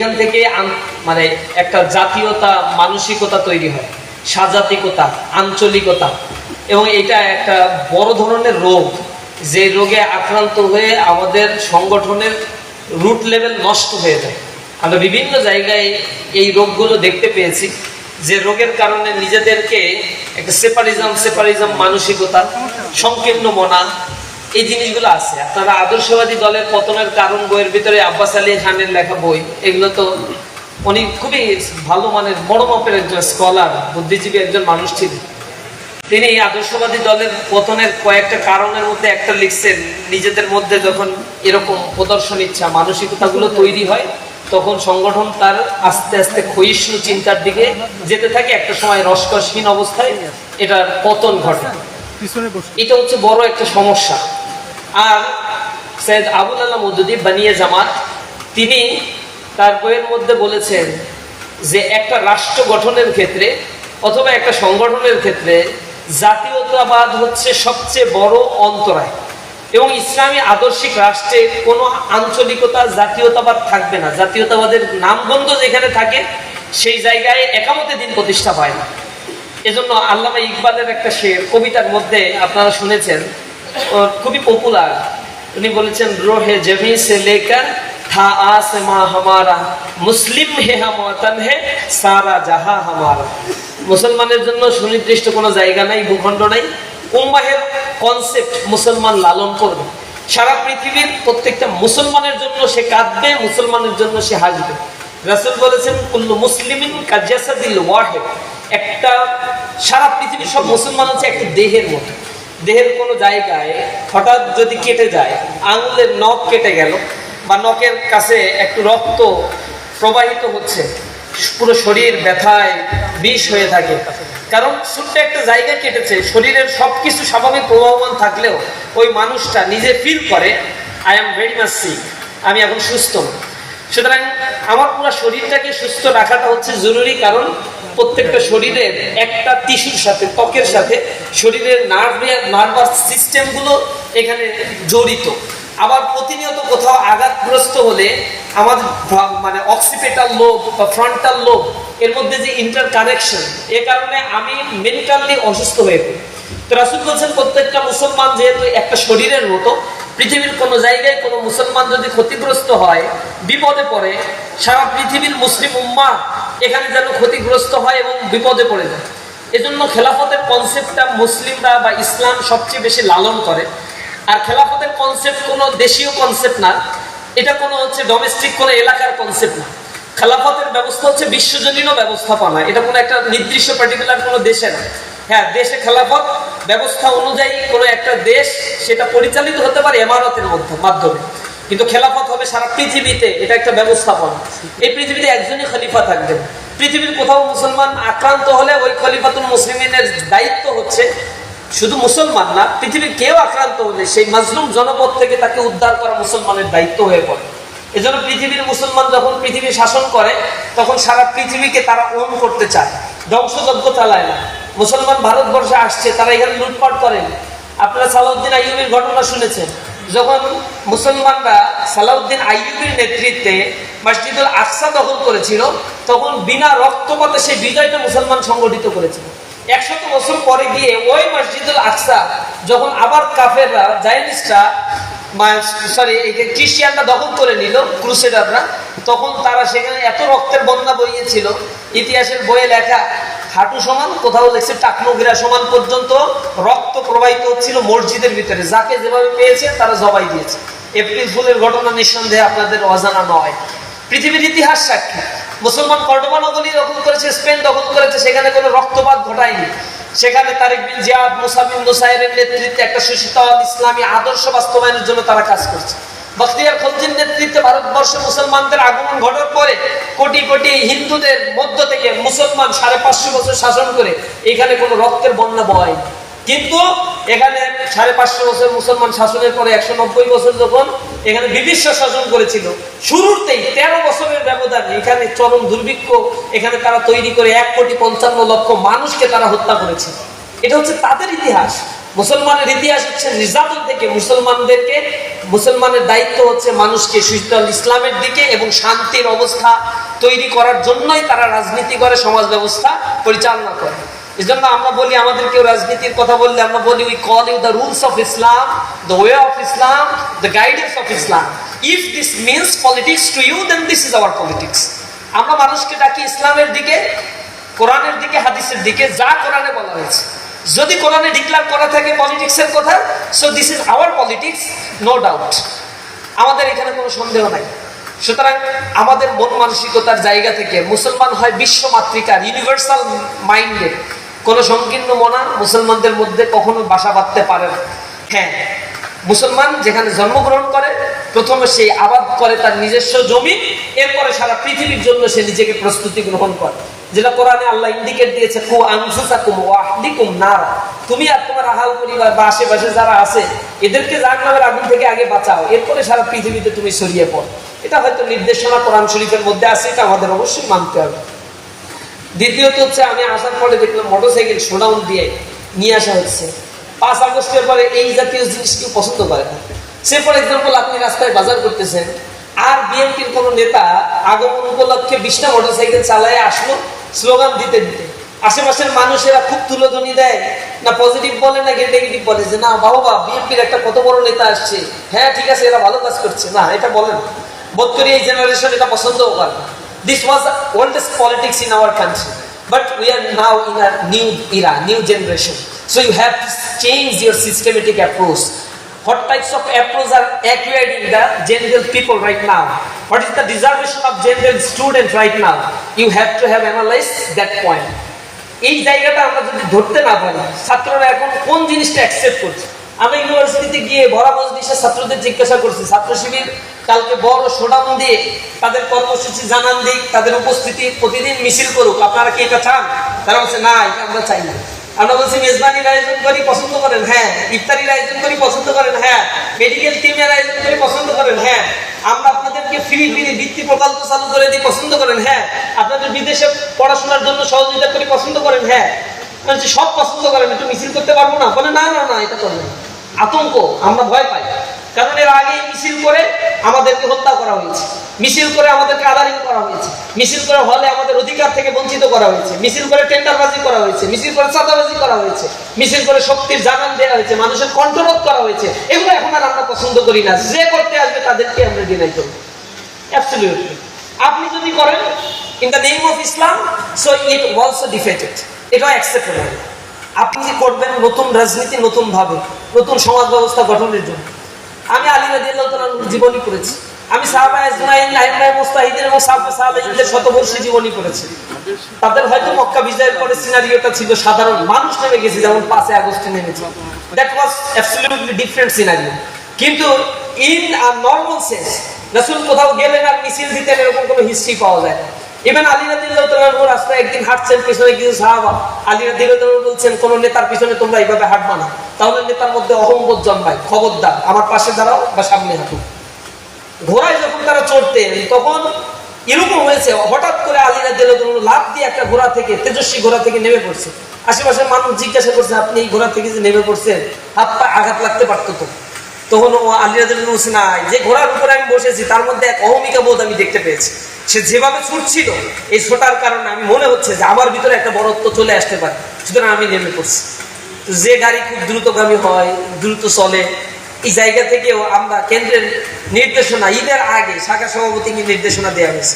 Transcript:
এখান থেকে মানে একটা জাতীয়তা মানসিকতা তৈরি হয়, সাজাতিকতা, আঞ্চলিকতা, এবং এটা একটা বড় ধরনের রোগ, যে রোগে আক্রান্ত হয়ে আমাদের সংগঠনের রুট লেভেল নষ্ট হয়ে যায়। আমরা বিভিন্ন জায়গায় এই রোগগুলো দেখতে পেয়েছি, যে রোগের কারণে নিজেদেরকে একটা সেপারিজম মানসিকতা, সংকীর্ণ মনা, এই জিনিসগুলো আছে। আপনারা আদর্শবাদী দলের পতনের কারণ বইয়ের ভিতরে আব্বাস আলী খানের লেখা বই, এগুলো তো উনি খুবই ভালো মানের বড় মাপের একজন স্কলার, বুদ্ধিজীবী একজন মানুষ ছিলেন। তিনি আদর্শবাদী দলের পতনের কয়েকটা কারণের মধ্যে একটা লিখছেন, নিজেদের মধ্যে যখন এরকম প্রদর্শন ইচ্ছা মানসিকতাগুলো তৈরি হয়, তখন সংগঠন তার আস্তে আস্তে ক্ষয়িষ্ণু চিন্তার দিকে যেতে থাকে, একটা সময় রসকসহীন অবস্থায় এটার পতন ঘটে। এটা হচ্ছে বড় একটা সমস্যা। আর সৈয়দ আবুল আলা মওদুদী বানিয়ে জামাত, তিনি তার বইয়ের মধ্যে বলেছেন যে একটা রাষ্ট্র গঠনের ক্ষেত্রে অথবা একটা সংগঠনের ক্ষেত্রে জাতীয়তাবাদ হচ্ছে সবচেয়ে বড় অন্তরায়, এবং ইসলামী আদর্শিক রাষ্ট্রে কোনো আঞ্চলিকতা, জাতীয়তাবাদ থাকবে না। জাতীয়তাবাদের নামগন্ধ যেখানে থাকে সেই জায়গায় একামতে দিন প্রতিষ্ঠা পায় না। এজন্য আল্লামা ইকবালের একটা শের কবিতার মধ্যে আপনারা শুনেছেন, খুবই পপুলার। উনি বলেছেন, রোহে জমি সে লেকার থা আসমা হামারা, মুসলিম হে হাম ওয়াতন হে সারা জাহা হামারা। মুসলমানের জন্য সুনির্দিষ্ট কোনো জায়গা নাই, ভূখণ্ড নাই। উম্মাহের কনসেপ্ট মুসলমান লালন করবে। সারা পৃথিবীর প্রত্যেকটা মুসলমানের জন্য সে কাঁদবে, মুসলমানের জন্য সে হাসবে। রাসূল বলেছেন, কুল্লু মুসলিমিন কাজাসাদিল ওয়াহিদ। একটা সারা পৃথিবীর সব মুসলমান হচ্ছে একটা দেহের মতো। দেহের কোনো জায়গায় হঠাৎ যদি কেটে যায়, আঙুলের নখ কেটে গেল বা নখের কাছে একটু রক্ত প্রবাহিত হচ্ছে, পুরো শরীর ব্যথায় বিষ হয়ে থাকে, কারণ ছোট্ট একটা জায়গা কেটেছে। শরীরের সবকিছু স্বাভাবিক প্রবাহমান থাকলেও ওই মানুষটা নিজে ফিল করে, I am very much sick, আমি এখন সুস্থ না। সুতরাং আমার পুরো শরীরটাকে সুস্থ রাখাটা হচ্ছে জরুরি, কারণ প্রত্যেকটা শরীরের একটা টিস্যুর সাথে, ত্বকের সাথে শরীরের নার্ভাস সিস্টেমগুলো এখানে জড়িত। আবার প্রতিনিয়ত কোথাও আঘাতগ্রস্ত হলে আমাদের মানে অক্সিপিটাল লোব বা ফ্রন্টাল লোব এর মধ্যে যে ইন্টার কানেকশন, এ কারণে আমি মেন্টালি অসুস্থ হয়ে পড়ি। তো রাসূল বলছেন, প্রত্যেকটা মুসলমান যেহেতু একটা শরীরের মতো, পৃথিবীর কোনো জায়গায় কোনো মুসলমান যদি ক্ষতিগ্রস্ত হয়, বিপদে পড়ে, সারা পৃথিবীর মুসলিম উম্মাহ এখানে যেন ক্ষতিগ্রস্ত হয় এবং বিপদে পড়ে যায়। এজন্য খেলাফতের কনসেপ্টটা মুসলিমরা বা ইসলাম সবচেয়ে বেশি লালন করে। আর খেলাফতের কনসেপ্ট কোনো দেশীয় কনসেপ্ট না, এটা কোনো হচ্ছে ডোমেস্টিক কোনো এলাকার কনসেপ্ট না। খেলাফতের ব্যবস্থা হচ্ছে বিশ্বজনীন ব্যবস্থাপনা, এটা কোনো একটা নির্দিষ্ট পার্টিকুলার কোনো দেশে না। হ্যাঁ, দেশে খেলাফত ব্যবস্থা অনুযায়ী কোনো একটা দেশ সেটা পরিচালিত হতে পারে ইমারতের মাধ্যমে, কিন্তু খেলাফত হবে সারা পৃথিবীতে, এটা একটা ব্যবস্থাপনা। এই পৃথিবীতে একজনই খলিফা থাকবেন। পৃথিবীর কোথাও মুসলমান আক্রান্ত হলে ওই খলিফাতুল মুসলিমিনের দায়িত্ব হচ্ছে, শুধু মুসলমান না, পৃথিবীর কেউ আক্রান্ত হলে সেই মাজলুম জনপদ থেকে তাকে উদ্ধার করা মুসলমানের দায়িত্ব হয়ে পড়ে। এজন্য পৃথিবীর মুসলমান যখন পৃথিবী শাসন করে, তখন সারা পৃথিবীকে তারা ওন করতে চায়, ধ্বংসযজ্ঞ চালায় না। মুসলমান ভারতবর্ষে আসছে, তারা এখানে লুটপাট করেন। আপনারা সালাউদ্দিন আইয়ুবীর ঘটনা শুনেছেন, যখন মুসলমানরা সালাউদ্দিন আইয়ুবীর নেতৃত্বে মসজিদুল আকসা দখল করেছিল, তখন বিনা রক্তপাতে সেই বিজয়টা মুসলমান সংগঠিত করেছিল। 100 বছর পরে গিয়ে ওই মসজিদুল আকসা যখন আবার কাফেররা, জায়নিস্টরা, খ্রিস্টিয়ানরা দখল করে নিল, ক্রুসেডাররা, তখন তারা সেখানে এত রক্তের বন্যা বইয়েছিল, ইতিহাসের বইয়ে লেখা হাঁটু সমান, কোথাও লেখছে টাকনোগিরা সমান পর্যন্ত রক্ত প্রবাহিত হচ্ছিল মসজিদের ভিতরে। যাকে যেভাবে পেয়েছে তারা জবাই দিয়েছে। এপ্রিল ফুলের ঘটনা নিঃসন্দেহে আপনাদের অজানা নয়, পৃথিবীর ইতিহাস সাক্ষী। মুসলমান কর্ডোবা নগরী দখল করেছে, স্পেন দখল করেছে, সেখানে কোনো রক্তপাত ঘটায়নি। সেখানে তারেক বিন জিয়াদ, মুসা বিন নুসাইরের নেতৃত্বে একটা সুশীতল ইসলামী আদর্শ বাস্তবায়নের জন্য তারা কাজ করছে। বখতিয়ার খলজির নেতৃত্বে ভারতবর্ষে মুসলমানদের আগমন ঘটার পরে কোটি কোটি হিন্দুদের মধ্য থেকে মুসলমান 550 বছর শাসন করে এখানে কোনো রক্তের বন্যা বয়নি। কিন্তু এখানে 550 বছর মুসলমান শাসনের পরে 190 বছর যখন এখানে ব্রিটিশ শাসন করেছিল, শুরুতেই 13 বছরের ব্যবধানে এখানে চরম দুর্ভিক্ষ এখানে তারা তৈরি করে 1,55,00,000 মানুষকে তারা হত্যা করেছে। এটা হচ্ছে তাদের ইতিহাস। মুসলমানের ইতিহাস হচ্ছে নির্যাতন থেকে মুসলমানের দায়িত্ব হচ্ছে মানুষকে সুশীতল ইসলামের দিকে এবং শান্তির অবস্থা তৈরি করার জন্যই তারা রাজনীতি করে, সমাজ ব্যবস্থা পরিচালনা করে। এই জন্য আমরা বলি, আমাদের কেউ রাজনীতির কথা বললে আমরা বলি, we call you the rules of Islam, the way of Islam, the guidance of Islam. If this means politics to you, then this is our politics. আমরা মানুষকে ডাকি ইসলামের দিকে, কোরআনের দিকে, হাদিসের দিকে, যা কোরআনে বলা হয়েছে। যদি কোরআনে ডিক্লেয়ার করা থাকে পলিটিক্সের কথা, so this is our politics, no doubt, আমাদের এখানে কোনো সন্দেহ নাই। সুতরাং আমাদের মন মানসিকতার জায়গা থেকে মুসলমান হয় বিশ্ব মাতৃকার, ইউনিভার্সাল মাইন্ডের, কোনো সংকীর্ণ মনা মুসলমানদের মধ্যে কখনো বাসা বাঁধতে পারে না। হ্যাঁ, মুসলমান যেখানে জন্মগ্রহণ করে প্রথমে সে আবাদ করে তার নিজস্ব জমি, এরপরে সারা পৃথিবীর জন্য সে নিজেকে প্রস্তুতি গ্রহণ করে, যেটা কোরআনে আল্লাহ ইন্ডিকেট দিয়েছে, কু আনফুসাকুম ওয়া আহলিকুম নার, তুমি আর তোমার আহাল পরিবার বা আশেপাশে যারা আছে এদেরকে জাহান্নামের আগুন থেকে আগে বাঁচাও, এরপরে সারা পৃথিবীতে তুমি ছড়িয়ে পড়ো। এটা হয়তো নির্দেশনা কোরআন শরীফের মধ্যে আছে, এটা আমাদের অবশ্যই মানতে হবে। দ্বিতীয়ত হচ্ছে, আমি আসার পরে দেখলাম মোটরসাইকেল শোডাউন দিয়ে নিয়ে আসা হচ্ছে। 5 আগস্টের পরে এই জাতীয় জিনিস কেউ পছন্দ করে না। সে ফর এক্সাম্পল, আপনি রাস্তায় বাজার করতেছেন, আর বিএনপির কোন নেতা আগমন উপলক্ষে 20টা মোটরসাইকেল চালায় আসলো স্লোগান দিতে দিতে, আশেপাশের মানুষেরা খুব তুলোধনী দেয় না, পজিটিভ বলে না নেগেটিভ বলে, যে না বাবা বিএনপির একটা কত বড় নেতা আসছে, হ্যাঁ ঠিক আছে এরা ভালো কাজ করছে, না এটা বলে না। বোধ করি এই জেনারেশন এটা পছন্দও করে না। This was oldest politics in our country, but we are now in a new era, new generation. So you have to change your systematic approach. What types of approach are acquiring the general people right now? What is the reservation of general student right now? You have to have analyzed that point. এই জায়গাটা আমরা যদি ধরতে না পারি, ছাত্ররা এখন কোন জিনিসটা অ্যাকসেপ্ট করছে। আমি ইউনিভার্সিটিতে গিয়ে ভরা মজলিসে ছাত্রদের জিজ্ঞাসা করছি, ছাত্র শিবির কালকে বড় শোডাউন দিয়ে তাদের কর্মসূচি জানান দিক, তাদের উপস্থিতি প্রতিদিন মিছিল করুক, আপনারা কি এটা চান? তারা বলছে না, এটা আমরা চাই না। আমরা বলছি মেজবানির আয়োজন করি, পছন্দ করেন? হ্যাঁ। ইফতারির আয়োজন করি, পছন্দ করেন? হ্যাঁ। মেডিকেল টিমের আয়োজন করি, পছন্দ করেন? হ্যাঁ। আমরা আপনাদেরকে ফ্রি বৃত্তি প্রকল্প চালু করে দিই, পছন্দ করেন? হ্যাঁ। আপনাদের বিদেশে পড়াশোনার জন্য সহযোগিতা করি, পছন্দ করেন? হ্যাঁ। সব পছন্দ করেন, একটু মিছিল করতে পারবো না? বলে না না না, এটা করবেন। আতঙ্ক, আমরা ভয় পাই, কারণ এর আগে মিছিল করে আমাদেরকে হত্যা করা হয়েছে, মিছিল করে আমাদেরকে আদারিং করা হয়েছে, মিছিল করে হলে আমাদের অধিকার থেকে বঞ্চিত করা হয়েছে, মিছিল করে টেন্ডারবাজি করা হয়েছে, মিছিল করে চাঁদাবাজি করা হয়েছে, মিছিল করে শক্তির জানান দেওয়া হয়েছে, মানুষের কন্ট্রোল করা হয়েছে। এগুলো এখন আর আমরা পছন্দ করি না। যে করতে আসবে তাদেরকে আমরা ডিনাই করব। অ্যাবসলিউটলি। আপনি যদি করেন in the name of Islam, so it also defeated, এটাও অ্যাকসেপ্টেবল। আপনি যে করবেন নতুন রাজনীতি, নতুন ভাবে, নতুন সমাজ ব্যবস্থা গঠনের জন্য। আমি আলী রাদিয়াল্লাহু তাআলার জীবনী পড়েছি, আমি সাহাবা আজমাইন, আইম্মায়ে মুজতাহিদিন এবং সাহাবাদের শতবর্ষী জীবনী পড়েছি। তাদের হয়তো মক্কা বিজয়ের পরে সিনারিওটা ছিল সাধারণ মানুষ নেমে গেছে, যেমন 5 আগস্টে নেমেছে, that was absolutely different scenario. কিন্তু ইন আ নরমাল সেন্স রাসূল কোথাও গেলেন আর মিছিল দিতেন, এরকম কোনো হিস্ট্রি পাওয়া যায় না। ইভেন আলী রাদিয়াল্লাহু তাআলা রাস্তায় একদিন হাঁটছেন, পিছনে কিছু সাহাবা, আলী রাদিয়াল্লাহু তাআলা বলছেন, কোন নেতার পিছনে তোমরা এইভাবে হাঁটবা না, তাহলে নেতার মধ্যে অহংবোধ জন্মায়, খবরদার আমার পাশে দাঁড়াও বা সামনে হাঁটো। ঘোড়ায় যখন তারা চড়তেন তখন এরকম হয়েছে, হঠাৎ করে আলী রাদিয়াল্লাহু তাআলা লাফ দিয়ে একটা ঘোড়া থেকে, তেজস্বী ঘোড়া থেকে নেমে পড়ছে। আশেপাশের মানুষ জিজ্ঞাসা করছে, আপনি এই ঘোড়া থেকে যে নেমে পড়ছেন, হাত পা আঘাত লাগতে পারতো তো? তখন ও আলী রাদিয়াল্লাহু বলছে, না, যে ঘোড়ার উপরে আমি বসেছি তার মধ্যে এক অহমিকা বোধ আমি দেখতে পেয়েছি। সে যেভাবে ছুটছিল, এই ছোটার কারণে আমি মনে হচ্ছে যে আমার ভিতরে একটা বড়ত্ব চলে আসতে পারে, সুতরাং আমি নেমে পড়ছি। যে গাড়ি খুব দ্রুতগামী হয়, দ্রুত চলে, এই জায়গা থেকেও আমরা কেন্দ্রের নির্দেশনা, ঈদের আগে শাখা সভাপতিকে নির্দেশনা দেওয়া হয়েছে।